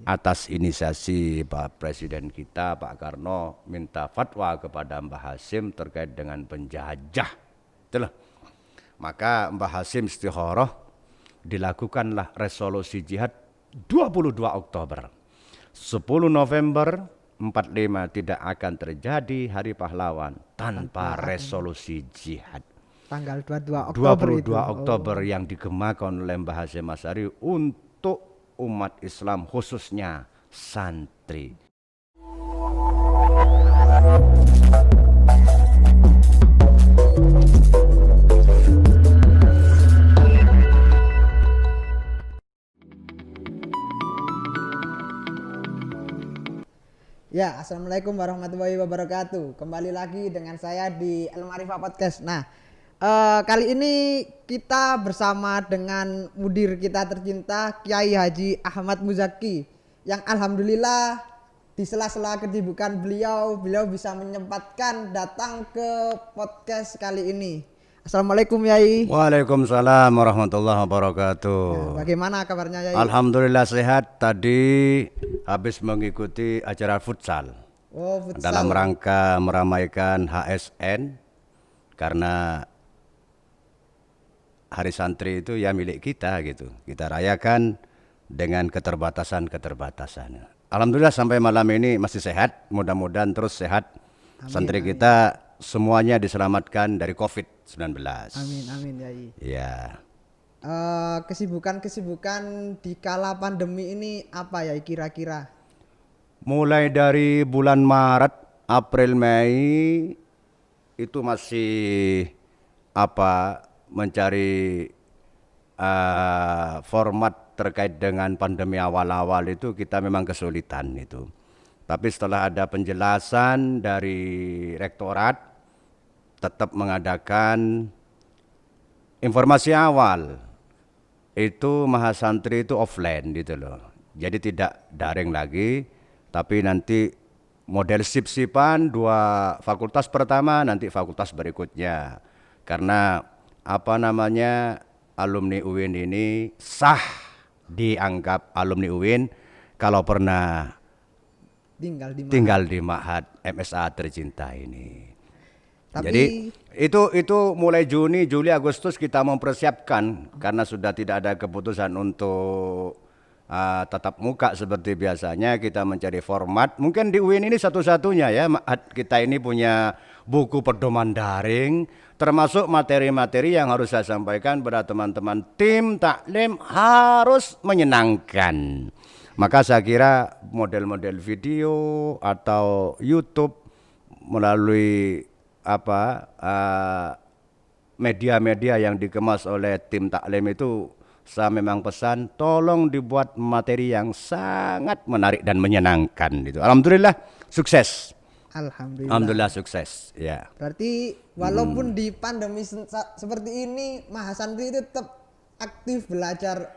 atas inisiasi Pak Presiden kita Pak Karno minta fatwa kepada Mbah Hasyim terkait dengan penjajah. Itulah. Maka Mbah Hasyim istikharah, dilakukanlah resolusi jihad 22 Oktober. 10 November 45 tidak akan terjadi hari pahlawan tanpa resolusi jihad. Tanggal 22 Oktober 22 Oktober yang digemakan oleh Mbah Hasyim Asy'ari untuk umat Islam khususnya santri. Ya, assalamualaikum warahmatullahi wabarakatuh. Kembali lagi dengan saya di Al-Ma'rifah Podcast. Nah, kali ini kita bersama dengan mudir kita tercinta Kiai Haji Ahmad Muzaki, yang alhamdulillah di sela-sela kesibukan beliau bisa menyempatkan datang ke podcast kali ini. Assalamualaikum Yai. Waalaikumsalam warahmatullahi wabarakatuh. Ya, bagaimana kabarnya Yai? Alhamdulillah sehat. Tadi habis mengikuti acara futsal. Oh, futsal. Dalam rangka meramaikan HSN, karena Hari Santri itu ya milik kita gitu. Kita rayakan dengan keterbatasan-keterbatasan. Alhamdulillah sampai malam ini masih sehat. Mudah-mudahan terus sehat. Amin, Santri amin. kita semuanya diselamatkan dari COVID-19. Amin Yai. Ya. Kesibukan di kala pandemi ini apa ya kira-kira? Mulai dari bulan Maret, April, Mei itu masih mencari format terkait dengan pandemi awal-awal itu kita memang kesulitan itu. Tapi setelah ada penjelasan dari rektorat, tetap mengadakan informasi awal itu Mahasantri itu offline gitu loh. Jadi tidak daring lagi, tapi nanti model sip-sipan 2 fakultas pertama, nanti fakultas berikutnya. Karena alumni UIN ini sah dianggap alumni UIN kalau pernah tinggal di Ma'had MSA tercinta ini. Jadi itu mulai Juni, Juli, Agustus kita mempersiapkan karena sudah tidak ada keputusan untuk tatap muka seperti biasanya. Kita mencari format. Mungkin di UIN ini satu-satunya ya kita ini punya buku pedoman daring, termasuk materi-materi yang harus saya sampaikan pada teman-teman tim taklim harus menyenangkan. Maka saya kira model-model video atau YouTube melalui media-media yang dikemas oleh tim taklim itu, saya memang pesan tolong dibuat materi yang sangat menarik dan menyenangkan itu. Alhamdulillah sukses. Alhamdulillah sukses ya. Berarti walaupun di pandemi seperti ini Mahasantri itu tetap aktif belajar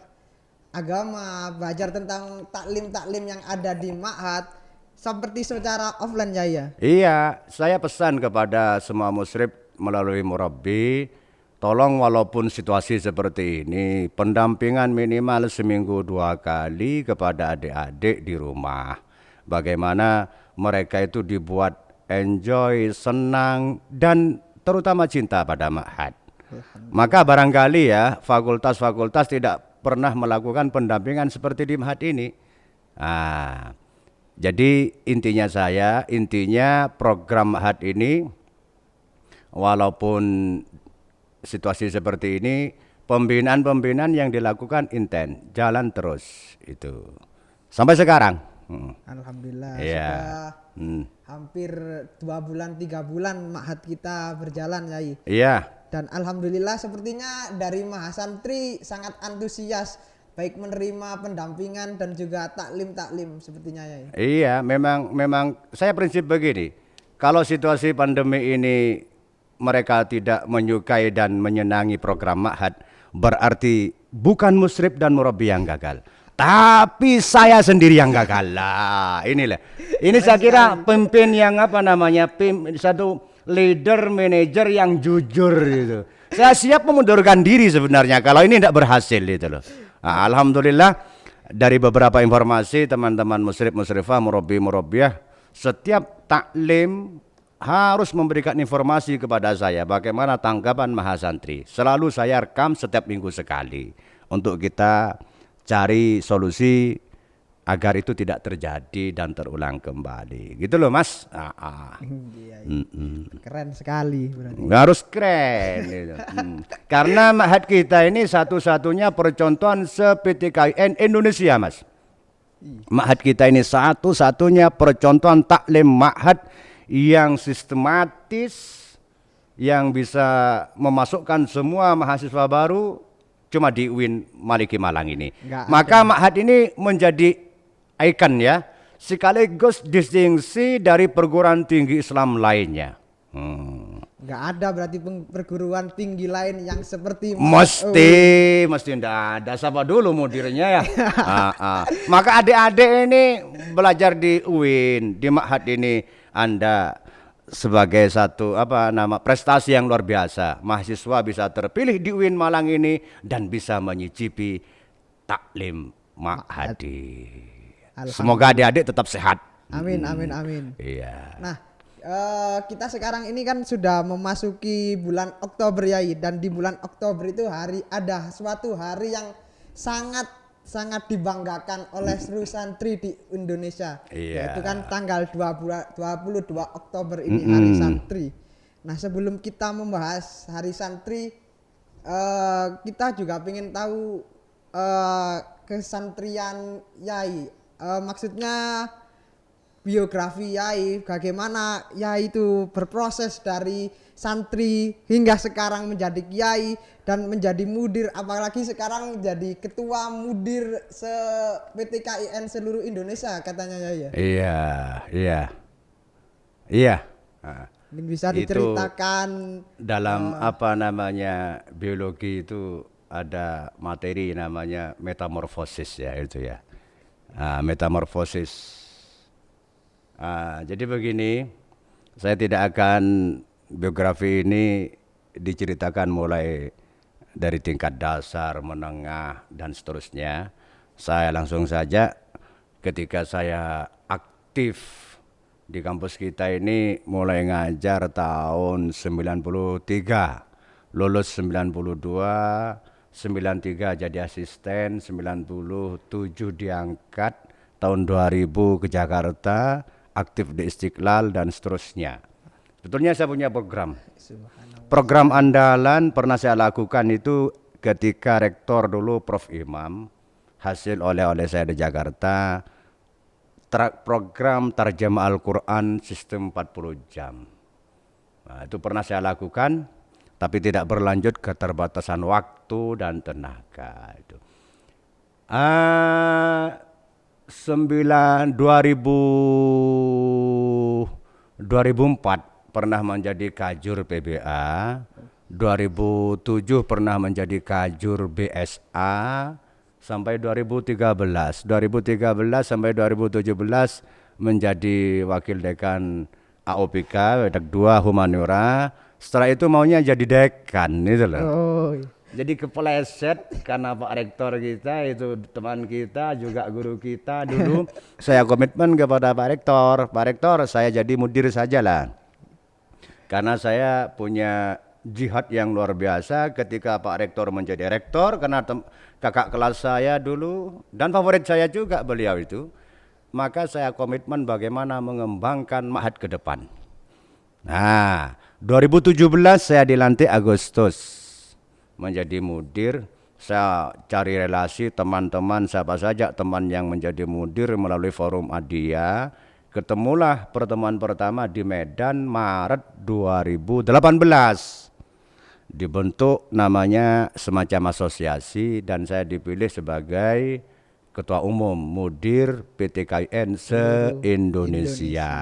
agama, belajar tentang taklim-taklim yang ada di Ma'had seperti secara offline ya. Iya, saya pesan kepada semua musyrib melalui murabbi, tolong walaupun situasi seperti ini, pendampingan minimal seminggu 2 kali kepada adik-adik di rumah. Bagaimana mereka itu dibuat enjoy, senang, dan terutama cinta pada Ma'had. Maka barangkali ya fakultas-fakultas tidak pernah melakukan pendampingan seperti di Ma'had ini. Jadi intinya program Ma'had ini walaupun situasi seperti ini, pembinaan yang dilakukan intens, jalan terus itu sampai sekarang. Alhamdulillah Yeah. sudah hampir 2 bulan 3 bulan Ma'had kita berjalan Yai. Iya. Dan alhamdulillah sepertinya dari Mahasantri sangat antusias baik menerima pendampingan dan juga taklim sepertinya Yai. Iya, memang saya prinsip begini. Kalau situasi pandemi ini mereka tidak menyukai dan menyenangi program Ma'had, berarti bukan musyrib dan murabbi yang gagal, tapi saya sendiri yang gagal lah. Ini saya kira pemimpin yang satu leader manajer yang jujur gitu. Saya siap memundurkan diri sebenarnya kalau ini tidak berhasil itu loh. Alhamdulillah dari beberapa informasi teman-teman musyrif musyrifah murabbi murabbiyah, setiap taklim harus memberikan informasi kepada saya bagaimana tanggapan mahasantri. Selalu saya rekam setiap minggu sekali untuk kita cari solusi agar itu tidak terjadi dan terulang kembali. Gitu loh Mas. Iya, iya. Keren sekali berarti. Harus keren. Gitu. Karena ma'had kita ini satu-satunya percontohan se-PTKIN Indonesia Mas. Ma'had kita ini satu-satunya percontohan taklim ma'had yang sistematis, yang bisa memasukkan semua mahasiswa baru cuma di UIN Maliki Malang ini. Maka ma'had ini menjadi ikon ya, sekaligus distingsi dari perguruan tinggi Islam lainnya. Nggak ada berarti perguruan tinggi lain yang seperti mesti enggak ada. Siapa dulu mudirnya ya? Maka adik-adik ini belajar di UIN, di ma'had ini, Anda sebagai satu prestasi yang luar biasa. Mahasiswa bisa terpilih di UIN Malang ini dan bisa menyicipi taklim ma'hadi. Semoga adik-adik tetap sehat. Amin, amin, amin. Iya. Nah, kita sekarang ini kan sudah memasuki bulan Oktober ya, dan di bulan Oktober itu ada suatu hari yang sangat dibanggakan oleh seluruh santri di Indonesia. Yaitu kan tanggal 22 Oktober ini Hari Santri. Nah, sebelum kita membahas Hari Santri, kita juga ingin tahu kesantrian Yai. Maksudnya biografi Yai, bagaimana Yai itu berproses dari santri hingga sekarang menjadi kiai dan menjadi mudir, apalagi sekarang menjadi ketua mudir PTKIN seluruh Indonesia katanya ya. Iya. Mungkin bisa diceritakan dalam biologi itu ada materi namanya metamorfosis ya, itu ya. Metamorfosis. Jadi begini, saya tidak akan biografi ini diceritakan mulai dari tingkat dasar, menengah, dan seterusnya. Saya langsung saja ketika saya aktif di kampus kita ini mulai ngajar tahun 93, lulus 92, 93 jadi asisten, 97 diangkat, tahun 2000 ke Jakarta, aktif di Istiqlal dan seterusnya. Sebetulnya saya punya program andalan pernah saya lakukan itu ketika rektor dulu Prof. Imam, hasil oleh saya di Jakarta, program tarjamah Al-Quran sistem 40 jam. Nah, itu pernah saya lakukan, tapi tidak berlanjut keterbatasan waktu dan tenaga. Itu 2004 pernah menjadi kajur PBA, 2007 pernah menjadi kajur BSA, sampai 2013 sampai 2017 menjadi wakil dekan AOPK, Dekan 2 Humaniora. Setelah itu maunya jadi dekan itu loh. Jadi kepleset karena Pak Rektor kita itu teman kita juga guru kita dulu. Saya komitmen kepada Pak Rektor. Pak Rektor, saya jadi mudir sajalah. Karena saya punya jihad yang luar biasa ketika Pak Rektor menjadi rektor, karena kakak kelas saya dulu dan favorit saya juga beliau itu. Maka saya komitmen bagaimana mengembangkan ma'had ke depan. Nah, 2017 saya dilantik Agustus menjadi mudir. Saya cari relasi teman-teman, siapa saja teman yang menjadi mudir melalui forum Adia. Ketemulah pertemuan pertama di Medan Maret 2018. Dibentuk namanya semacam asosiasi dan saya dipilih sebagai ketua umum mudir PTKIN se-Indonesia.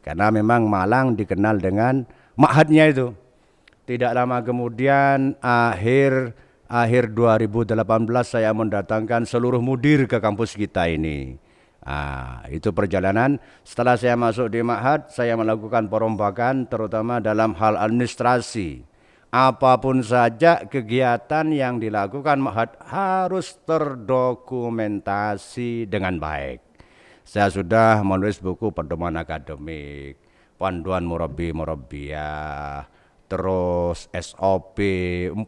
Karena memang Malang dikenal dengan ma'hadnya itu. Tidak lama kemudian akhir 2018 saya mendatangkan seluruh mudir ke kampus kita ini. Itu perjalanan. Setelah saya masuk di ma'had, saya melakukan perombakan terutama dalam hal administrasi. apapun saja kegiatan yang dilakukan Ma'had harus terdokumentasi dengan baik. Saya sudah menulis buku pedoman akademik, panduan murabi murabiyah, terus SOP, 45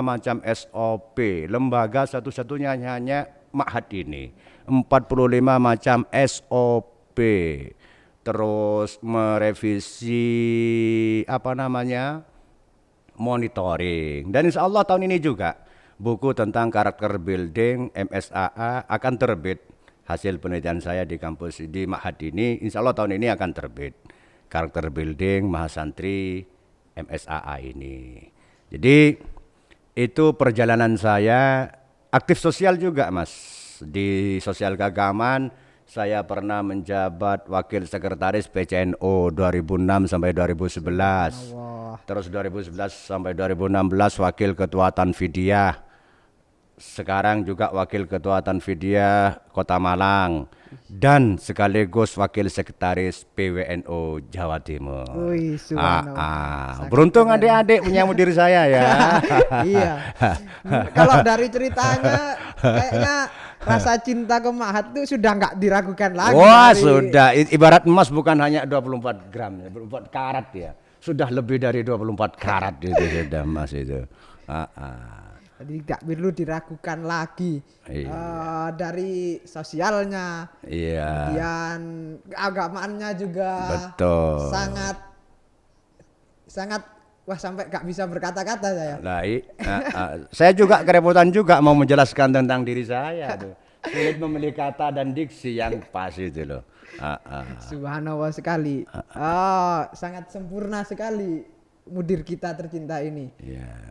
macam SOP, lembaga satu-satunya hanya Ma'had ini, 45 macam SOP, terus merevisi monitoring, dan insya Allah tahun ini juga buku tentang karakter building MSAA akan terbit. Hasil penelitian saya di kampus di Ma'had ini, insya Allah tahun ini akan terbit. Karakter building Mahasantri MSAA ini. Jadi itu perjalanan saya aktif sosial juga, Mas. Di sosial keagamaan saya pernah menjabat wakil sekretaris PCNO 2006 sampai 2011. Terus 2011 sampai 2016 wakil ketua Tanfidiyah. Sekarang juga wakil ketua Tanfidiyah Kota Malang dan sekaligus wakil sekretaris PWNO Jawa Timur. Beruntung adik-adik punya mudir saya ya. Iya. Kalau dari ceritanya kayaknya rasa cinta ke Ma'had itu sudah nggak diragukan lagi. Wah, sudah. Ibarat emas bukan hanya 24 gram, 24 karat ya. Sudah lebih dari 24 karat itu sudah emas itu. Jadi nggak perlu diragukan lagi. Dari sosialnya, kemudian keagamaannya juga sangat wah sampai nggak bisa berkata-kata saya. Saya juga kerepotan juga mau menjelaskan tentang diri saya tuh. Sulit memilih kata dan diksi yang pas itu loh. Subhanallah sekali. Sangat sempurna sekali mudir kita tercinta ini.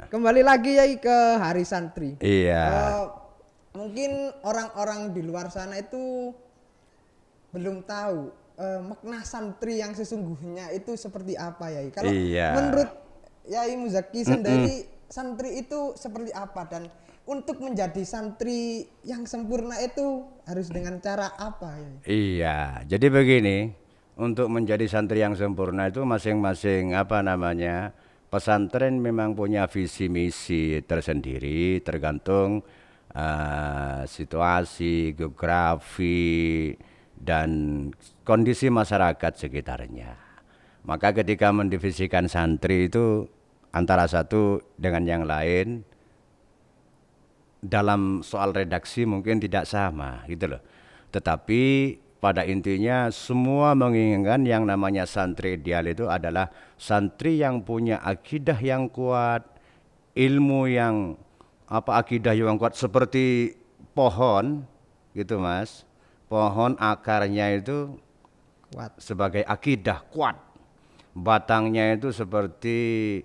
Kembali lagi ya ke Hari Santri. Mungkin orang-orang di luar sana itu belum tahu makna santri yang sesungguhnya itu seperti apa ya. Kalau menurut Yai Muzaki sendiri, santri itu seperti apa, dan untuk menjadi santri yang sempurna itu harus dengan cara apa ya? Jadi begini. Untuk menjadi santri yang sempurna itu masing-masing pesantren memang punya visi misi tersendiri tergantung situasi, geografi dan kondisi masyarakat sekitarnya. Maka ketika mendivisikan santri itu antara satu dengan yang lain dalam soal redaksi mungkin tidak sama gitu loh. Tetapi pada intinya semua menginginkan yang namanya santri ideal itu adalah santri yang punya akidah yang kuat, ilmu yang akidah yang kuat seperti pohon gitu Mas. Pohon akarnya itu kuat sebagai akidah kuat. Batangnya itu seperti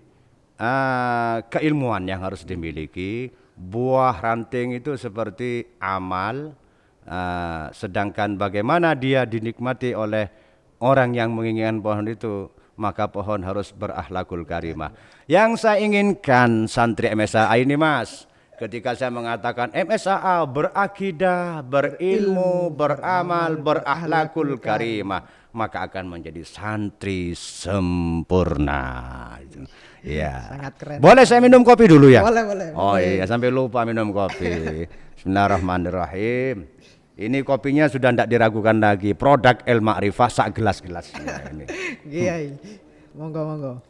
keilmuan yang harus dimiliki. Buah ranting itu seperti amal. Sedangkan bagaimana dia dinikmati oleh orang yang menginginkan pohon itu, maka pohon harus berakhlakul karimah. Yang saya inginkan santri MSAA ini Mas, ketika saya mengatakan MSAA berakidah, berilmu, beramal, berakhlakul karimah, maka akan menjadi santri sempurna. Sangat keren. Boleh saya minum kopi dulu ya? Boleh. Iya, sampai lupa minum kopi. Bismillahirrahmanirrahim. Ini kopinya sudah tidak diragukan lagi, produk El Ma'rifah sak gelas-gelasnya ini. Monggo.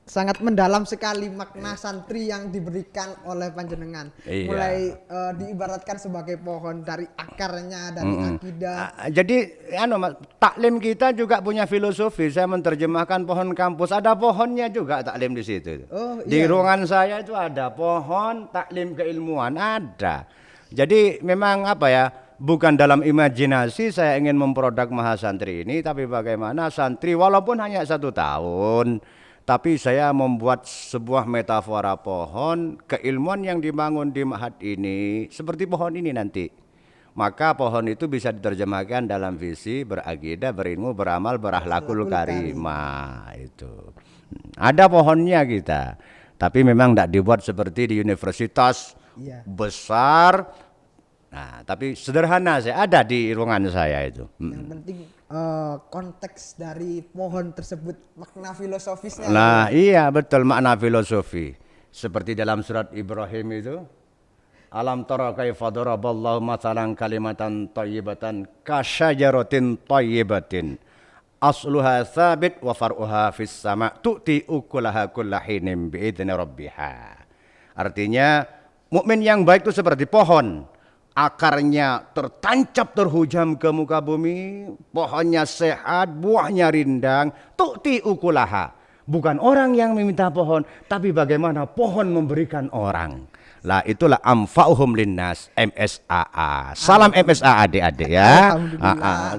Sangat mendalam sekali makna santri yang diberikan oleh panjenengan. Mulai diibaratkan sebagai pohon dari akarnya, dari akidah. Jadi taklim kita juga punya filosofi. Saya menerjemahkan pohon kampus, ada pohonnya juga taklim di situ. Di ruangan saya itu ada pohon taklim keilmuan ada. Jadi memang bukan dalam imajinasi saya ingin memproduk Mahasantri ini, tapi bagaimana santri walaupun hanya 1 tahun, tapi saya membuat sebuah metafora pohon keilmuan yang dibangun di Ma'had ini seperti pohon ini nanti. Maka pohon itu bisa diterjemahkan dalam visi berakidah, berilmu, beramal, berakhlakul karimah itu. Ada pohonnya kita, tapi memang tidak dibuat seperti di universitas besar. Nah, tapi sederhana saya ada di ruangan saya itu. Yang penting konteks dari pohon tersebut, makna filosofisnya. Nah, iya betul makna filosofi. Seperti dalam surat Ibrahim itu, alam tara kaifa daraballahu mathalan kalimatan thayyibatan kasyajaratin thayyibatin asluha tsabit wa far'uha fis sama' tu'ti ukulaha kullahinin bi'idzni rabbiha. Artinya mukmin yang baik itu seperti pohon, akarnya tertancap terhujam ke muka bumi, pohonnya sehat, buahnya rindang, tu'ti ukulaha. Bukan orang yang meminta pohon, tapi bagaimana pohon memberikan orang. Lah itulah amfa'uhum linnas, MSAA. Salam MSA adik-adik ya.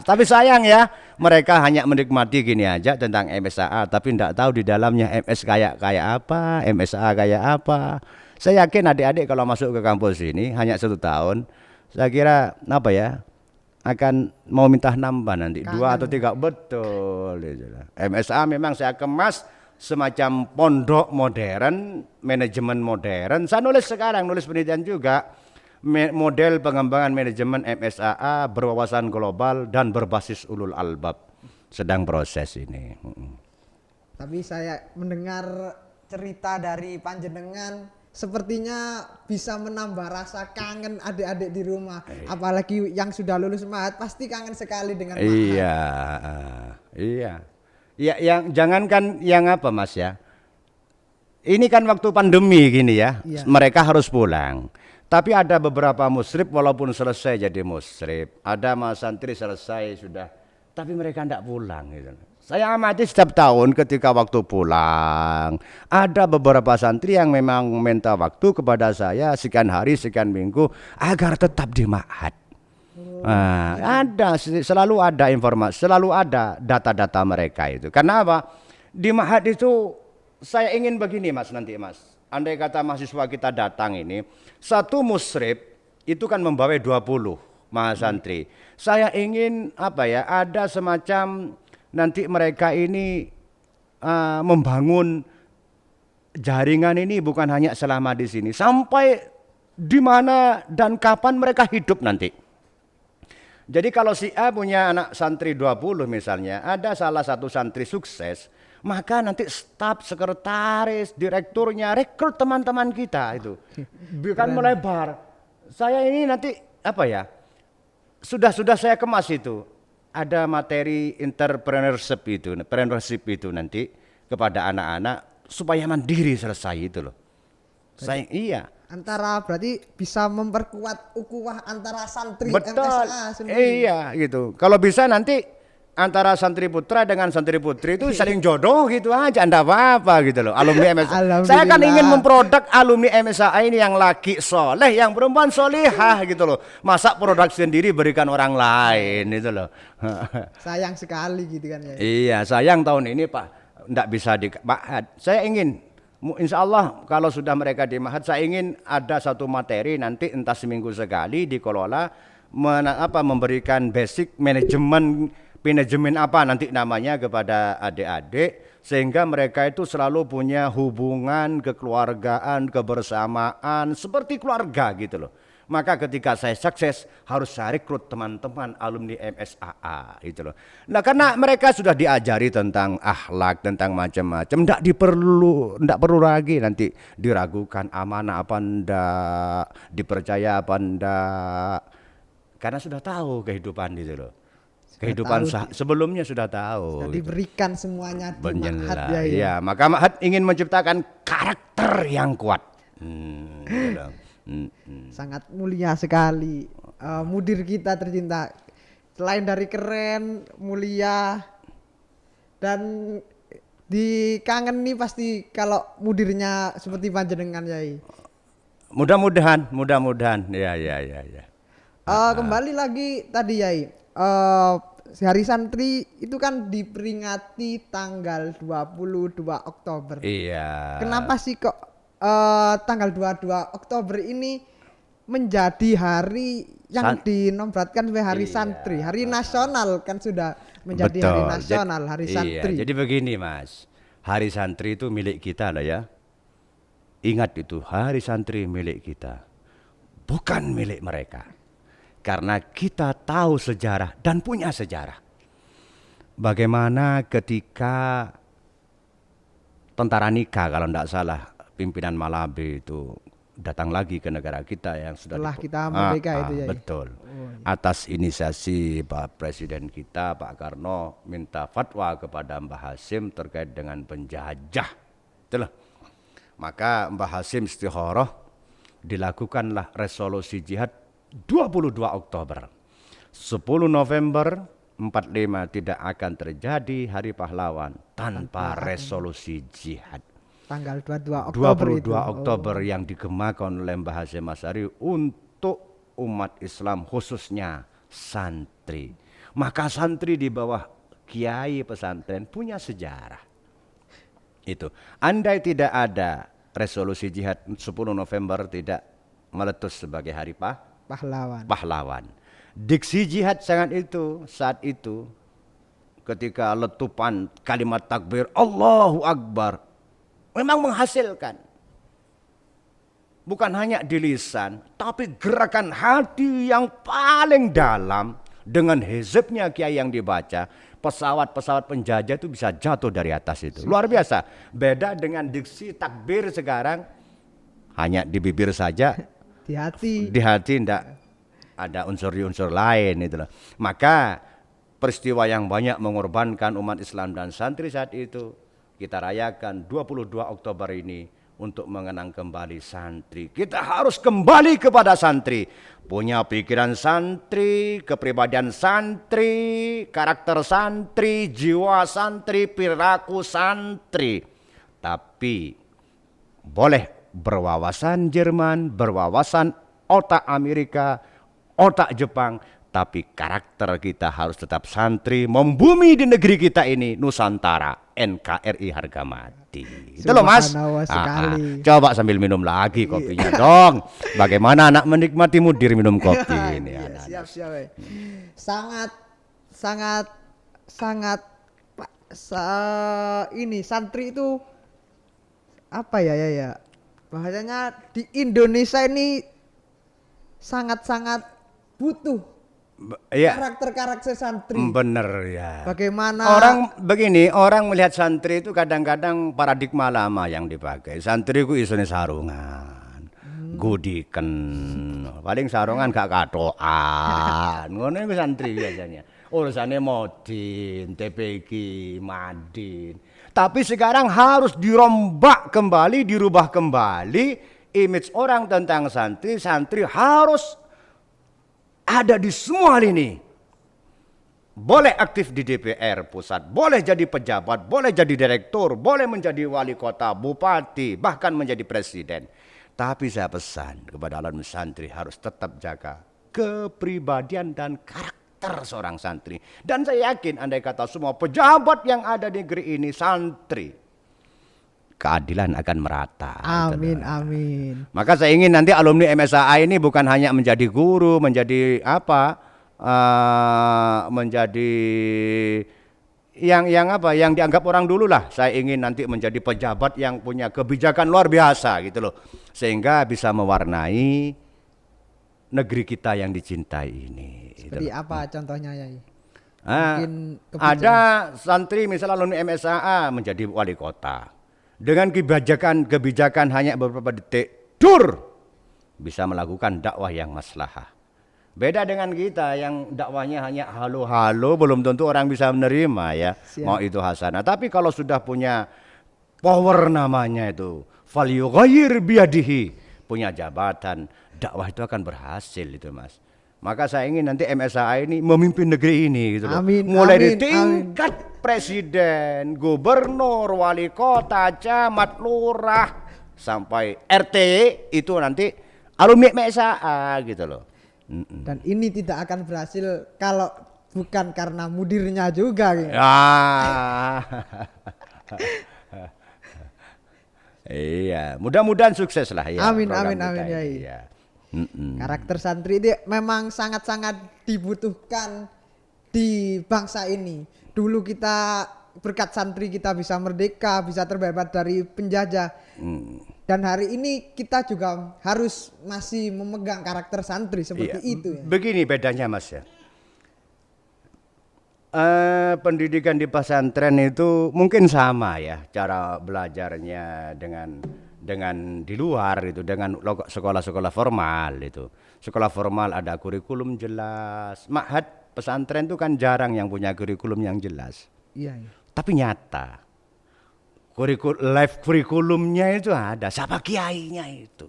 Tapi sayang ya, mereka hanya menikmati gini aja tentang MSAA, tapi tidak tahu di dalamnya MS kayak apa, MSA kayak apa. Saya yakin adik-adik kalau masuk ke kampus ini hanya 1 tahun, saya kira apa ya, akan mau minta nambah nanti 2 atau 3 betul. MSA memang saya kemas semacam pondok modern, manajemen modern. Saya nulis sekarang, nulis penelitian juga, model pengembangan manajemen MSAA berwawasan global dan berbasis ulul albab. Sedang proses ini. Tapi saya mendengar cerita dari panjenengan, sepertinya bisa menambah rasa kangen adik-adik di rumah. Apalagi yang sudah lulus Ma'had pasti kangen sekali dengan Ma'had. Iya. Ya, yang jangankan yang apa Mas ya. Ini kan waktu pandemi gini ya. Iya. Mereka harus pulang. Tapi ada beberapa musrib walaupun selesai jadi musrib, ada mas santri selesai sudah, tapi mereka tidak pulang gitu. Saya amati setiap tahun ketika waktu pulang, ada beberapa santri yang memang minta waktu kepada saya sekian hari, sekian minggu agar tetap di Ma'had. Ada, selalu ada informasi, selalu ada data-data mereka itu. Karena apa? Di Ma'had itu saya ingin begini Mas nanti Mas. Andai kata mahasiswa kita datang ini, satu musrib itu kan membawa 20 mahasantri. Saya ingin apa ya? Ada semacam nanti mereka ini membangun jaringan ini bukan hanya selama di sini, sampai di mana dan kapan mereka hidup nanti. Jadi kalau si A punya anak santri 20 misalnya, ada salah satu santri sukses, maka nanti staf, sekretaris, direkturnya rekrut teman-teman kita itu. Bukan melebar. Saya ini nanti apa ya? Sudah saya kemas itu. Ada materi entrepreneurship itu nanti kepada anak-anak supaya mandiri selesai itu loh. Iya. Antara berarti bisa memperkuat ukhuwah antara santri Betul. MSA sendiri. Iya gitu. Kalau bisa nanti antara santri putra dengan santri putri itu saling jodoh gitu aja, enggak apa-apa gitu loh. Alumni MSA. Saya kan ingin memproduk alumni MSA ini yang laki soleh, yang perempuan solihah gitu loh. Masa produk sendiri berikan orang lain itu loh. Sayang sekali gitu kan ya. Iya, sayang tahun ini Pak enggak bisa di Ma'had. Saya ingin insya Allah kalau sudah mereka di Ma'had, saya ingin ada satu materi nanti entah seminggu sekali dikelola memberikan basic manajemen apa nanti namanya kepada adik-adik, sehingga mereka itu selalu punya hubungan kekeluargaan, kebersamaan seperti keluarga gitu loh. Maka ketika saya sukses harus saya rekrut teman-teman alumni MSAA gitu loh. Nah karena mereka sudah diajari tentang akhlak, tentang macam-macam, enggak perlu lagi nanti diragukan amanah apa enggak, dipercaya apa enggak. Karena sudah tahu kehidupan gitu loh. Kehidupan sebelumnya sudah tahu. Sudah diberikan semuanya di Ma'had ya. Iya, maka Ma'had ingin menciptakan karakter yang kuat. Gitu. Sangat mulia sekali mudir kita tercinta. Selain dari keren, mulia, dan dikangen nih pasti kalau mudirnya seperti panjenengan Yai. Mudah-mudahan ya. Kembali lagi tadi Yai, Hari Santri itu kan diperingati tanggal 22 Oktober. Iya. Kenapa sih kok tanggal 22 Oktober ini menjadi hari yang dinobatkan sebagai Hari Santri, Hari Nasional kan sudah menjadi Hari Nasional, Hari Santri. Jadi begini Mas, Hari Santri itu milik kita lah ya. Ingat itu, Hari Santri milik kita, bukan milik mereka. Karena kita tahu sejarah dan punya sejarah. bagaimana ketika tentara Nika kalau tidak salah pimpinan Malabe itu datang lagi ke negara kita yang sudah setelah kita merdeka itu ya. Betul. Atas inisiasi Pak Presiden kita Pak Karno minta fatwa kepada Mbah Hasyim terkait dengan penjajah. Itulah. Maka Mbah Hasyim istikharah, dilakukanlah resolusi jihad 22 Oktober. 10 November 45 tidak akan terjadi hari pahlawan tanpa resolusi jihad. Tanggal 22 Oktober 22 Oktober yang digemakan oleh Mbah Hasyim Asy'ari untuk umat Islam khususnya santri. Maka santri di bawah kiai pesantren punya sejarah. Itu. Andai tidak ada resolusi jihad 10 November tidak meletus sebagai hari pahlawan. Diksi jihad saat itu ketika letupan kalimat takbir Allahu Akbar memang menghasilkan. Bukan hanya di lisan, tapi gerakan hati yang paling dalam dengan hizibnya kiai yang dibaca. Pesawat-pesawat penjajah itu bisa jatuh dari atas itu. Luar biasa. Beda dengan diksi takbir sekarang hanya di bibir saja. Di hati tidak ada unsur-unsur lain itu loh. Maka peristiwa yang banyak mengorbankan umat Islam dan santri saat itu kita rayakan 22 Oktober ini untuk mengenang kembali santri. Kita harus kembali kepada santri. Punya pikiran santri, kepribadian santri, karakter santri, jiwa santri, perilaku santri. Tapi boleh berwawasan Jerman, berwawasan otak Amerika, otak Jepang, tapi karakter kita harus tetap santri, membumi di negeri kita ini, Nusantara, NKRI harga mati. Itu loh Mas. Coba sambil minum lagi kopinya dong. Bagaimana anak menikmati mudir minum kopi ini. Siap. Sangat ini santri itu apa ya. Bahasanya di Indonesia ini sangat butuh karakter santri. Bener ya. Bagaimana orang melihat santri itu kadang-kadang paradigma lama yang dipakai. Santri ku isone sarungan, gudiken, paling sarungan gak katokan. Ngono iku santri biasanya. Urusannya modin, TPG, madin. Tapi sekarang harus dirubah kembali image orang tentang santri. Santri harus ada di semua lini. Boleh aktif di DPR pusat, boleh jadi pejabat, boleh jadi direktur, boleh menjadi wali kota, bupati, bahkan menjadi presiden. Tapi saya pesan kepada alam santri harus tetap jaga kepribadian dan karakter seorang santri. Dan saya yakin andai kata semua pejabat yang ada di negeri ini santri, keadilan akan merata. Amin. Maka saya ingin nanti alumni MSAA ini bukan hanya menjadi guru, menjadi yang dianggap orang dulu lah. Saya ingin nanti menjadi pejabat yang punya kebijakan luar biasa gitu loh, sehingga bisa mewarnai negeri kita yang dicintai ini. Seperti gitu. Apa contohnya Yai? Ada santri misalnya alumni MSAA menjadi wali kota. Dengan kebijakan hanya beberapa detik, bisa melakukan dakwah yang maslahah. Beda dengan kita yang dakwahnya hanya halo-halo, belum tentu orang bisa menerima ya. Siap. Mau itu hasanah. Tapi kalau sudah punya power namanya itu, falyughayyir biyadihi, punya jabatan, dakwah itu akan berhasil itu Mas. Maka saya ingin nanti MSAA ini memimpin negeri ini gitu loh. Mulai di tingkat presiden, gubernur, wali kota, camat, lurah, sampai RT itu nanti alumni MSAA gitu loh. Dan ini tidak akan berhasil kalau bukan karena mudirnya juga gitu. Iya, mudah-mudahan sukses lah ya. Amin ya. Iya. Karakter santri itu memang sangat-sangat dibutuhkan di bangsa ini. Dulu kita berkat santri kita bisa merdeka, bisa terbebas dari penjajah. Dan hari ini kita juga harus masih memegang karakter santri seperti itu ya. Begini bedanya Mas ya. Pendidikan di pesantren itu mungkin sama ya cara belajarnya dengan di luar itu, dengan sekolah-sekolah formal itu. Sekolah formal ada kurikulum jelas. Ma'had pesantren itu kan jarang yang punya kurikulum yang jelas. Iya, iya. Tapi nyata live kurikulumnya itu ada, siapa kiainya itu.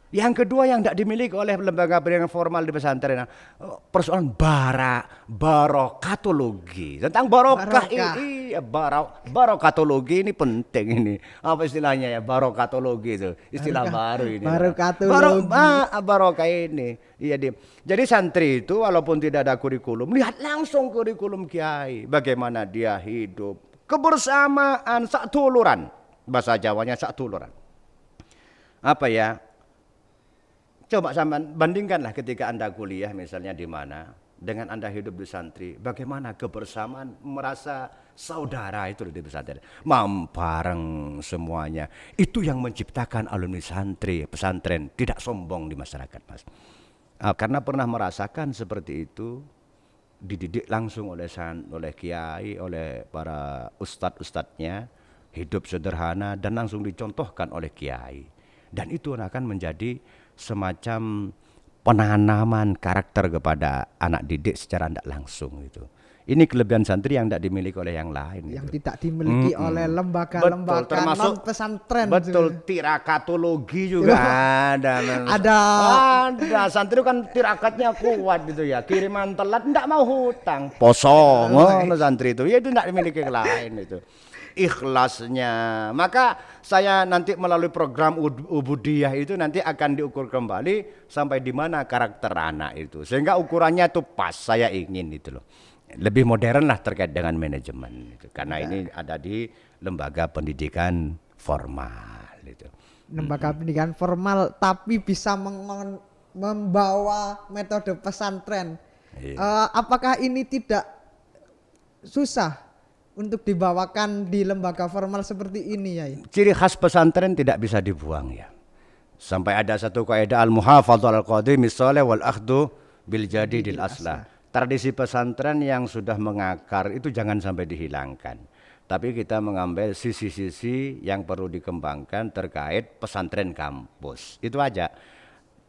Yang kedua yang tidak dimiliki oleh lembaga pendidikan formal di pesantren, persoalan barokatologi. Tentang barokah ini, barokatologi ini penting ini. Apa istilahnya ya, barokatologi itu, istilah baru ini. Barokatologi. Barokah ini. Iya, jadi santri itu walaupun tidak ada kurikulum, lihat langsung kurikulum kiai, bagaimana dia hidup, kebersamaan, satuluran. Bahasa Jawanya satuluran. Apa ya? Coba sampean bandingkanlah ketika Anda kuliah misalnya di mana dengan Anda hidup di santri, bagaimana kebersamaan, merasa saudara itu di pesantren, mampareng semuanya. Itu yang menciptakan alumni santri pesantren tidak sombong di masyarakat, Mas. Karena pernah merasakan seperti itu, dididik langsung oleh kiai, oleh para ustadz-ustadznya, hidup sederhana dan langsung dicontohkan oleh kiai. Dan itu akan menjadi semacam penanaman karakter kepada anak didik secara tidak langsung itu. Ini kelebihan santri yang tidak dimiliki oleh yang lain. Yang gitu. tidak dimiliki oleh lembaga-lembaga non pesantren. Betul, tirakatologi juga ada. Ada santri kan tirakatnya kuat gitu ya. Kiriman telat tidak mau hutang. Posong santri itu. Ya itu tidak dimiliki yang lain itu. Ikhlasnya. Maka saya nanti melalui program Ubudiyah itu nanti akan diukur kembali sampai di mana karakter anak itu. Sehingga ukurannya itu pas, saya ingin itu loh. Lebih modern lah terkait dengan manajemen itu. Karena ini ada di lembaga pendidikan formal itu. Lembaga pendidikan formal tapi bisa membawa metode pesantren. Iya. Apakah ini tidak susah untuk dibawakan di lembaga formal seperti ini ya? Ciri khas pesantren tidak bisa dibuang ya. Sampai ada satu kaidah al-muhafadzah al-qadi misalnya wal akhdu bil jadidil aslah. Tradisi pesantren yang sudah mengakar itu jangan sampai dihilangkan. Tapi kita mengambil sisi-sisi yang perlu dikembangkan terkait pesantren kampus. Itu aja.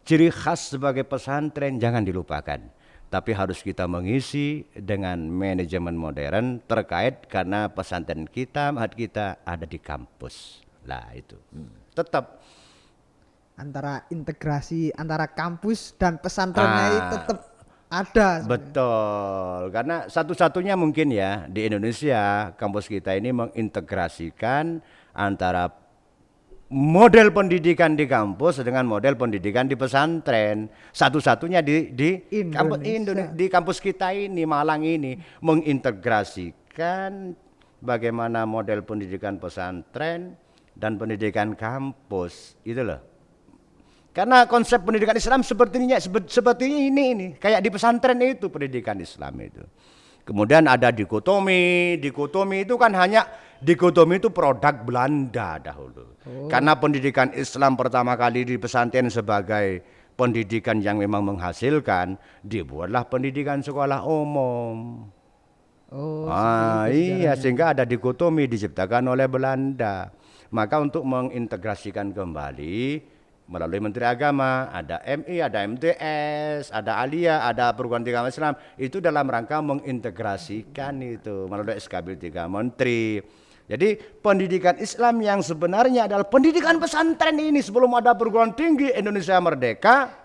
Ciri khas sebagai pesantren jangan dilupakan. Tapi harus kita mengisi dengan manajemen modern terkait karena pesantren kita, ma'had kita ada di kampus. Lah itu. Tetap antara integrasi antara kampus dan pesantrennya tetap ada. Betul. Karena satu-satunya mungkin ya di Indonesia kampus kita ini mengintegrasikan antara model pendidikan di kampus dengan model pendidikan di pesantren. Satu-satunya di kampus kita ini, Malang ini, mengintegrasikan bagaimana model pendidikan pesantren dan pendidikan kampus. Itu loh. Karena konsep pendidikan Islam seperti ini, kayak di pesantren itu pendidikan Islam itu. Kemudian ada dikotomi itu kan hanya dikotomi itu produk Belanda dahulu. Karena pendidikan Islam pertama kali di pesantren sebagai pendidikan yang memang menghasilkan, dibuatlah pendidikan sekolah umum. Iya, sehingga ada dikotomi diciptakan oleh Belanda. Maka untuk mengintegrasikan kembali melalui Menteri Agama, ada MI, ada MTS, ada Aliyah, ada perguruan tinggi agama Islam, itu dalam rangka mengintegrasikan itu melalui SKB 3 Menteri. Jadi pendidikan Islam yang sebenarnya adalah pendidikan pesantren ini sebelum ada perguruan tinggi Indonesia merdeka,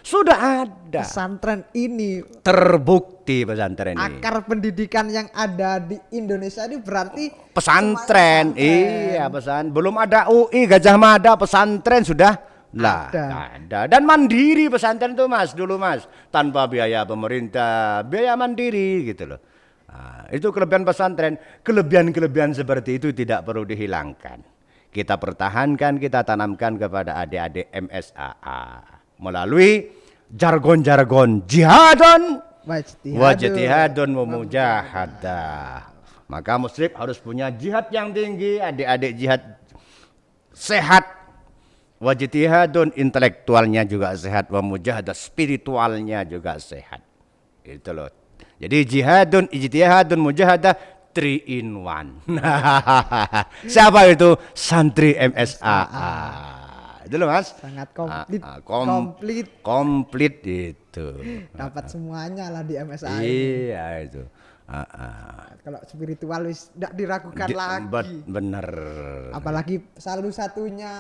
sudah ada. Pesantren ini terbukti pesantren ini. Akar pendidikan yang ada di Indonesia ini berarti pesantren. Iya, pesantren. Belum ada UI Gajah Mada, pesantren sudah ada. Dan mandiri pesantren itu Mas, dulu Mas, tanpa biaya pemerintah, biaya mandiri gitu loh. Nah, itu kelebihan pesantren. Kelebihan-kelebihan seperti itu tidak perlu dihilangkan. Kita pertahankan, kita tanamkan kepada adik-adik MSAA melalui jargon-jargon jihadun wajtihadun memujahadah. Maka muslim harus punya jihad yang tinggi, adik-adik jihad sehat. Wajtihadun intelektualnya juga sehat, memujahadah spiritualnya juga sehat. Itu loh. Jadi jihadun, ijtihadun, mujahadah 3 in 1. Siapa itu? Santri MSAA. Itu loh Mas. Sangat komplit. Komplit itu. Dapat semuanya lah di MSA ini. Iya itu. Kalau spiritual wis tidak diragukan lagi. Bener. Apalagi salah satunya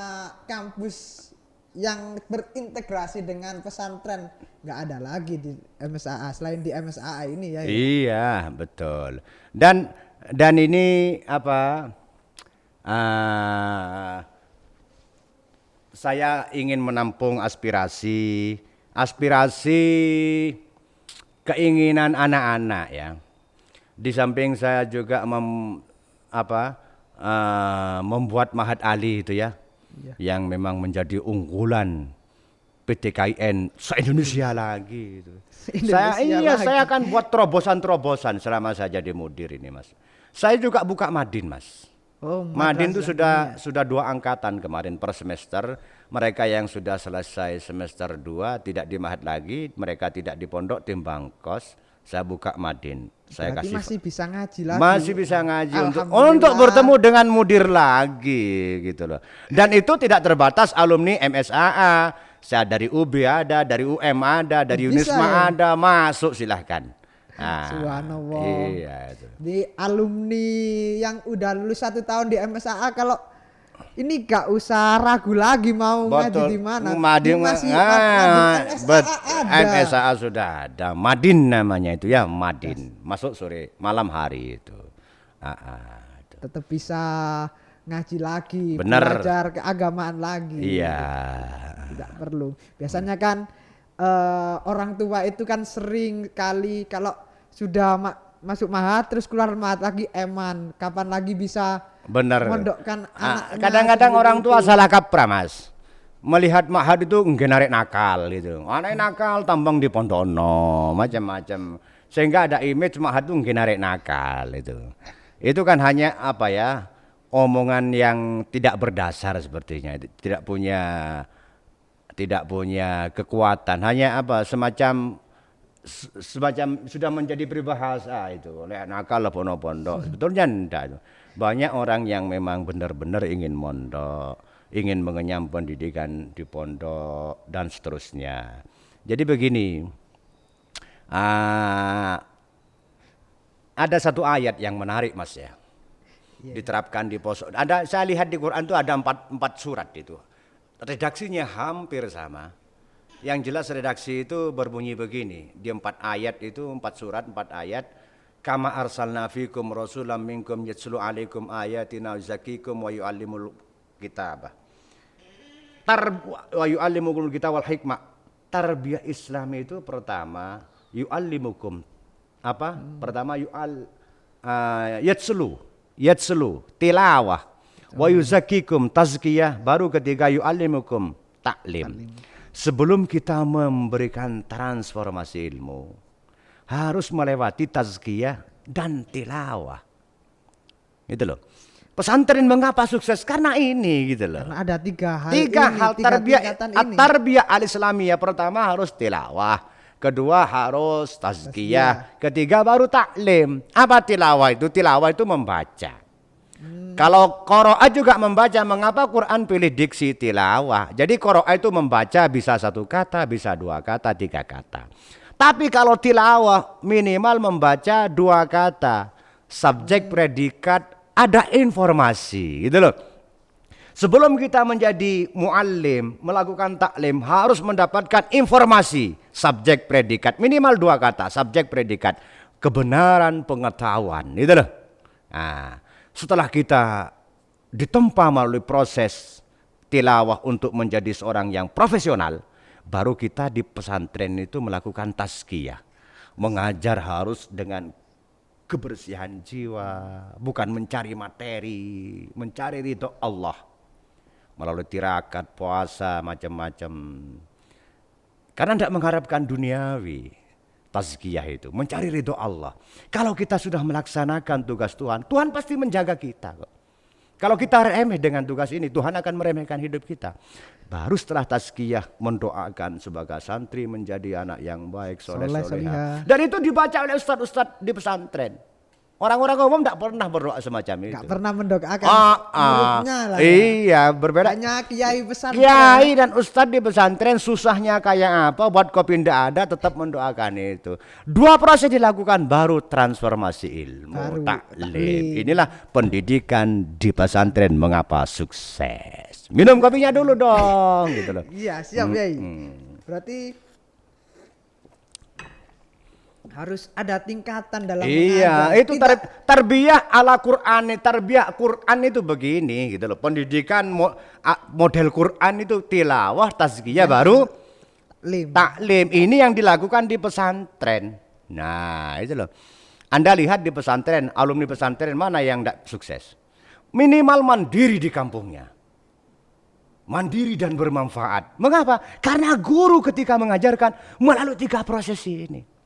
kampus yang berintegrasi dengan pesantren, nggak ada lagi di MSAA selain di MSAA ini ya. Iya betul. Dan ini apa? Saya ingin menampung aspirasi keinginan anak-anak ya. Di samping saya juga membuat Mahat Ali itu ya. Yang memang menjadi unggulan PTKIN se-Indonesia lagi itu. Saya akan buat terobosan-terobosan selama saya jadi mudir ini Mas. Saya juga buka Madin Mas. Madin itu sudah 2 angkatan kemarin per semester. Mereka yang sudah selesai semester 2 tidak di Mahat lagi, mereka tidak di pondok timbang kos. Saya buka Madin. Saya berarti kasih masih bisa ngaji lagi. Masih bisa ngaji untuk bertemu dengan mudir lagi gitu loh. Dan itu tidak terbatas alumni MSAA. Saya dari UB ada, dari UM ada, dari Unisma ada, masuk silahkan. Subhanallah. Iya itu. Di alumni yang udah lulus 1 tahun di MSAA kalau ini gak usah ragu lagi mau ngaji di mana. Madin MSAA sudah ada. Madin namanya itu ya, Madin. Masuk sore, malam hari itu. Tetap bisa ngaji lagi, bener. Belajar keagamaan lagi. Iya. Tidak perlu. Biasanya kan orang tua itu kan sering kali kalau sudah masuk Mahat terus keluar Mahat lagi eman. Kapan lagi bisa mondokkan anak. Kadang-kadang orang tua salah kaprah Mas. Melihat Mahat itu nggak narik nakal gitu. Anak nakal tambang di pondono macam-macam. Sehingga ada image Mahat itu nggak narik nakal itu. Itu kan hanya apa ya? Omongan yang tidak berdasar sepertinya. Tidak punya kekuatan. Hanya apa? Semacam sudah menjadi peribahasa itu oleh nakal lah pondok. Sebetulnya enggak. Banyak orang yang memang benar-benar ingin mondok, ingin mengenyam pendidikan di pondok dan seterusnya. Jadi begini, ada satu ayat yang menarik Mas ya, diterapkan di pos. Saya lihat di Quran itu ada 4 surat itu, redaksinya hampir sama. Yang jelas redaksi itu berbunyi begini, di 4 ayat itu 4 surat 4 ayat. Kama arsalna fikum rasulam minkum yatslu alaikum ayatina wa yuzakkikum wa yuallimul kitab. Wa yuallimul kitab wal hikmah. Tarbiyah Islam itu pertama yuallimukum apa? Pertama yatslu tilawah wa yuzakkikum tazkiyah, baru ketiga yuallimukum taklim. Sebelum kita memberikan transformasi ilmu, harus melewati tazkiyah dan tilawah. Gitu loh. Pesantren mengapa sukses? Karena ini gitu loh. Karena ada 3 hal. 3 hal tarbiyah al-islamiyah. Pertama harus tilawah, kedua harus tazkiyah, ketiga baru taklim. Apa tilawah itu? Tilawah itu membaca. Kalau qiraah juga membaca, mengapa Quran pilih diksi tilawah? Jadi qiraah itu membaca bisa 1 kata, bisa 2 kata, 3 kata. Tapi kalau tilawah minimal membaca 2 kata. Subjek, predikat, ada informasi gitu loh. Sebelum kita menjadi muallim, melakukan taklim, harus mendapatkan informasi. Subjek, predikat, minimal 2 kata. Subjek, predikat, kebenaran, pengetahuan gitu loh. Nah, setelah kita ditempa melalui proses tilawah untuk menjadi seorang yang profesional, baru kita di pesantren itu melakukan tazkiyah. Mengajar harus dengan kebersihan jiwa, bukan mencari materi, mencari ridho Allah. Melalui tirakat, puasa, macam-macam. Karena tidak mengharapkan duniawi. Tazkiyah itu mencari ridho Allah. Kalau kita sudah melaksanakan tugas Tuhan, Tuhan pasti menjaga kita kok. Kalau kita remeh dengan tugas ini, Tuhan akan meremehkan hidup kita. Baru setelah tazkiyah mendoakan sebagai santri menjadi anak yang baik, soleh soleha. Dan itu dibaca oleh ustadz-ustadz di pesantren. Orang-orang umum tidak pernah berdoa semacam itu. Tidak pernah mendoakan muridnya lah. Iya, berbeda. Hanya kiai pesantren. Kiai dan ustadz di pesantren susahnya kayak apa, buat kopi tidak ada tetap mendoakan itu. 2 proses dilakukan baru transformasi ilmu, taklim. Inilah pendidikan di pesantren mengapa sukses. Minum kopinya dulu dong, gitu loh. Iya, siap Yai. Berarti harus ada tingkatan dalam mengajar. Itu tarbiyah ala Quran, tarbiyah Quran itu begini gitu loh. Pendidikan model Quran itu tilawah, tazkiyah baru taklim. Ini yang dilakukan di pesantren. Nah, itu loh. Anda lihat di pesantren, alumni pesantren mana yang tidak sukses? Minimal mandiri di kampungnya. Mandiri dan bermanfaat. Mengapa? Karena guru ketika mengajarkan melalui 3 proses ini.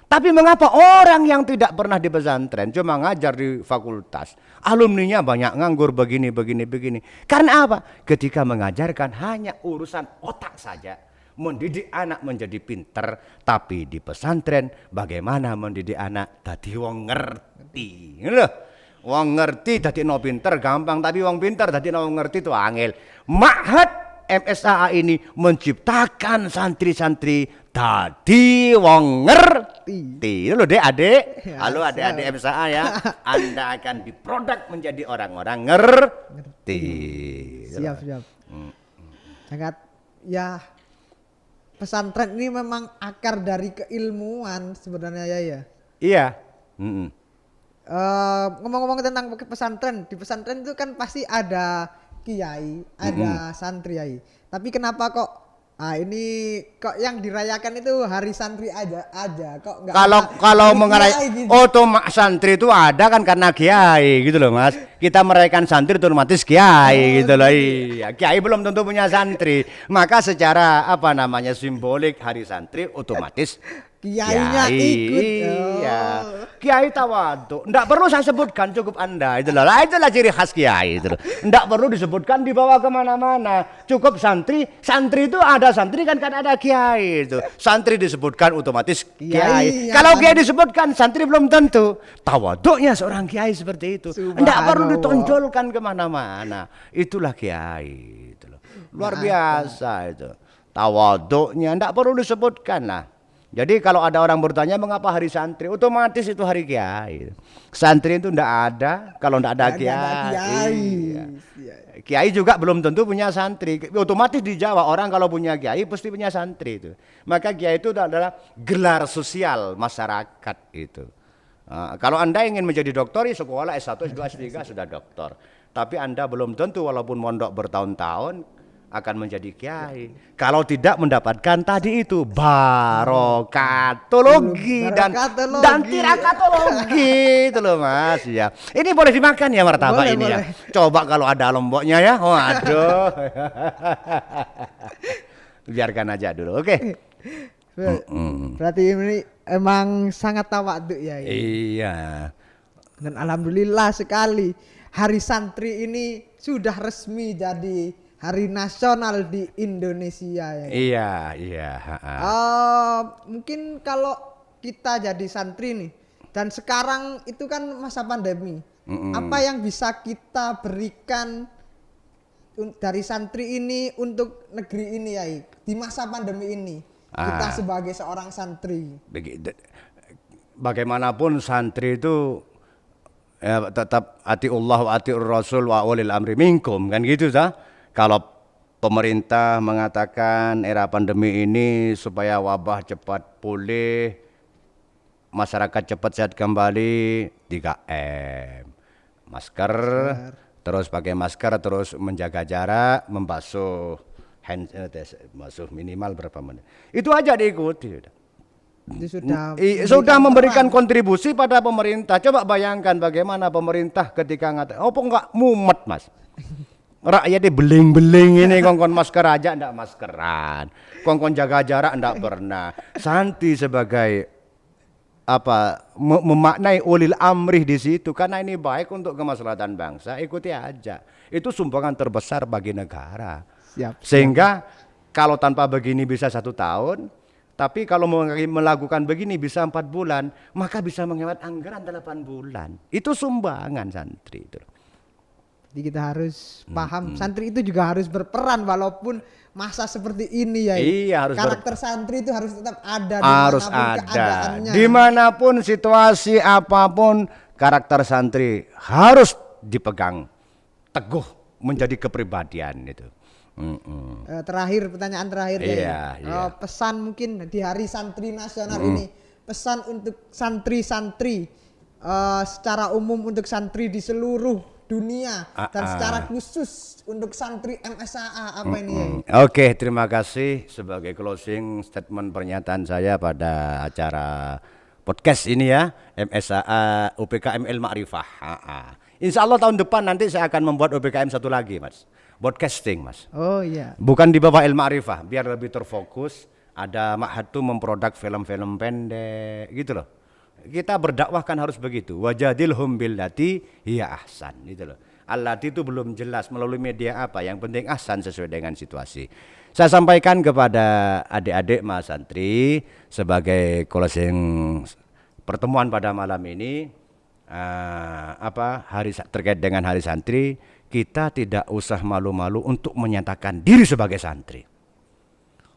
Tapi mengapa orang yang tidak pernah di pesantren cuma ngajar di fakultas, alumninya banyak nganggur begini. Karena apa? Ketika mengajarkan hanya urusan otak saja, mendidik anak menjadi pinter, tapi di pesantren bagaimana mendidik anak tadi wong ngerti. Loh, wong ngerti tadi no pinter gampang, tapi wong pinter tadi no ngerti itu angel. Ma'had MSAA ini menciptakan santri-santri tadi wong ngerti. Loh adik, halo adik-adik MSAA ya. Anda akan diproduk menjadi orang-orang ngerti. Siap. Sangat ya, pesantren ini memang akar dari keilmuan sebenarnya ya. Iya. Ngomong-ngomong tentang pesantren, di pesantren itu kan pasti ada kiai, ada santri yai. Tapi kenapa kok ini kok yang dirayakan itu hari santri aja kok enggak? Kalau mengerayakan gitu. Santri itu ada kan karena kiai gitu loh Mas. Kita merayakan santri otomatis kiai gitu loh. Iya, kiai belum tentu punya santri. Maka secara simbolik hari santri otomatis kiainya ikut. Iya. Kiai tawadhu. Enggak perlu saya sebutkan, cukup Anda. Itulah ciri khas kiai itu. Enggak perlu disebutkan, dibawa kemana-mana. Cukup santri. Santri itu ada santri kan ada kiai itu. Santri disebutkan otomatis kiai. Kalau kiai disebutkan, santri belum tentu. Tawadhunya seorang kiai seperti itu. Enggak perlu ditonjolkan kemana-mana. Itulah kiai. Luar biasa itu. Tawadhunya enggak perlu disebutkan lah. Jadi kalau ada orang bertanya mengapa hari santri, otomatis itu hari kiai. Santri itu enggak ada kalau enggak ada kiai. Iya. Kiai juga belum tentu punya santri. Otomatis dijawab orang kalau punya kiai pasti punya santri itu. Maka kiai itu adalah gelar sosial masyarakat itu. Kalau Anda ingin menjadi dokter, sekolah S1, S2, S3 sudah dokter. Tapi Anda belum tentu walaupun mondok bertahun-tahun akan menjadi kiai. Kalau tidak mendapatkan tadi itu barokatologi dan tirakatologi itu loh Mas ya. Ini boleh dimakan ya martabak ini boleh. Ya. Coba kalau ada lomboknya ya. Waduh. Biarkan aja dulu. Oke. Berarti ini emang sangat tawadhu ya. Iya. Dan alhamdulillah sekali hari santri ini sudah resmi jadi hari nasional di Indonesia ya. Iya. Mungkin kalau kita jadi santri nih dan sekarang itu kan masa pandemi. Apa yang bisa kita berikan dari santri ini untuk negeri ini ya di masa pandemi ini? Kita sebagai seorang santri. Bagaimanapun santri itu ya, tetap atiullah wa atiur rasul wa ulil amri minkum kan gitu sah. Kalau pemerintah mengatakan era pandemi ini supaya wabah cepat pulih, masyarakat cepat sehat kembali, 3M. Masker, terus pakai masker, terus menjaga jarak, membasuh hand sanitizer, basuh minimal berapa menit. Itu aja diikuti. Sudah memberikan kontribusi pada pemerintah. Coba bayangkan bagaimana pemerintah ketika ngatakan, oh enggak mumet Mas. Rakyatnya beling-beling ini kongkon masker aja enggak maskeran, kongkon jaga jarak enggak pernah. Santi sebagai memaknai ulil amrih di situ, karena ini baik untuk kemaslahatan bangsa, ikuti aja. Itu sumbangan terbesar bagi negara. Sehingga kalau tanpa begini bisa 1 tahun, tapi kalau melakukan begini bisa 4 bulan, maka bisa menghemat anggaran 8 bulan. Itu sumbangan santri itu. Jadi kita harus paham, santri itu juga harus berperan walaupun masa seperti ini ya. Iya, harus karakter santri itu harus tetap ada. Harus ada. Dimanapun situasi apapun, karakter santri harus dipegang teguh menjadi kepribadian itu. Terakhir, pertanyaan terakhir iya. Pesan mungkin di Hari Santri Nasional ini, pesan untuk santri-santri secara umum, untuk santri di seluruh dunia dan secara khusus untuk santri MSAA apa ini? Oke, terima kasih sebagai closing statement pernyataan saya pada acara podcast ini ya, MSAA UPKM Al-Ma'rifah. Insya Allah tahun depan nanti saya akan membuat UPKM satu lagi, Mas. Broadcasting, Mas. Oh iya. Bukan di bawah Al-Ma'rifah, biar lebih terfokus. Ada Ma'had tuh memproduk film-film pendek gitu loh. Kita berdakwah kan harus begitu. Wajadilhum billati hiya ahsan gitu loh. Allati itu belum jelas melalui media apa, yang penting ahsan sesuai dengan situasi. Saya sampaikan kepada adik-adik Mas santri sebagai closing pertemuan pada malam ini, terkait dengan Hari Santri, kita tidak usah malu-malu untuk menyatakan diri sebagai santri.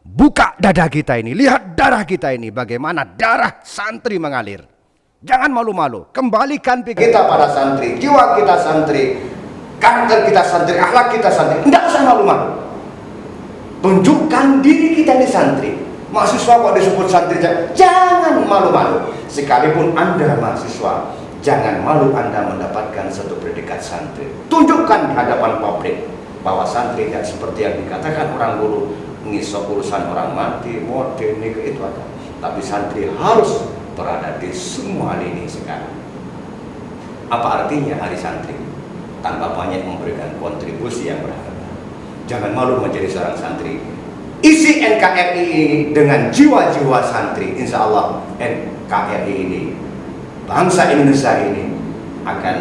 Buka dada kita ini, lihat darah kita ini, bagaimana darah santri mengalir. Jangan malu-malu, kembalikan pikiran kita pada santri, jiwa kita santri, karakter kita santri, akhlak kita santri. Tidak usah malu-malu. Tunjukkan diri kita di santri. Mahasiswa kok disebut santri, jangan malu-malu. Sekalipun Anda mahasiswa, jangan malu Anda mendapatkan satu predikat santri. Tunjukkan di hadapan publik bahwa santri tidak seperti yang dikatakan orang dulu, ngisok urusan orang mati, mode, nikah itu ada. Tapi santri harus berada di semua lini sekarang. Apa artinya Hari Santri? Tanpa banyak memberikan kontribusi yang berharga. Jangan malu menjadi seorang santri. Isi NKRI ini dengan jiwa-jiwa santri, insya Allah NKRI ini, bangsa Indonesia ini akan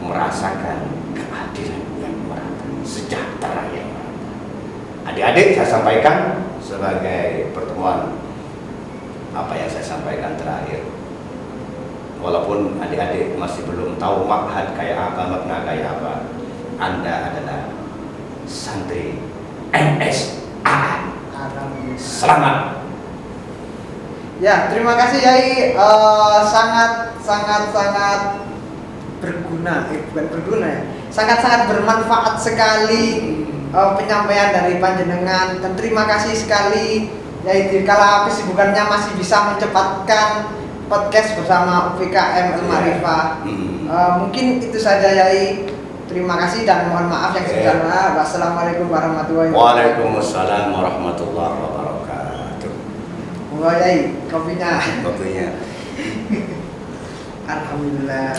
merasakan keadilan yang merata, sejahtera yang merata. Adik-adik, saya sampaikan sebagai pertemuan apa yang saya sampaikan terakhir. Walaupun adik-adik masih belum tahu Ma'had kayak apa, makna kayak apa, Anda adalah santri MSAA. Selamat. Ya, terima kasih Yai, sangat berguna, bukan berguna ya, sangat bermanfaat sekali penyampaian dari panjenengan, dan terima kasih sekali Yai, kala kesibukannya masih bisa mencepatkan podcast bersama UPKM Al-Ma'rifah. Mungkin itu saja Yai. Terima kasih dan mohon maaf yang sebesar-besarnya. Wassalamualaikum warahmatullahi wabarakatuh. Waalaikumsalam warahmatullahi wabarakatuh. Mulai Yai, kopinya. Kopinya. Alhamdulillah.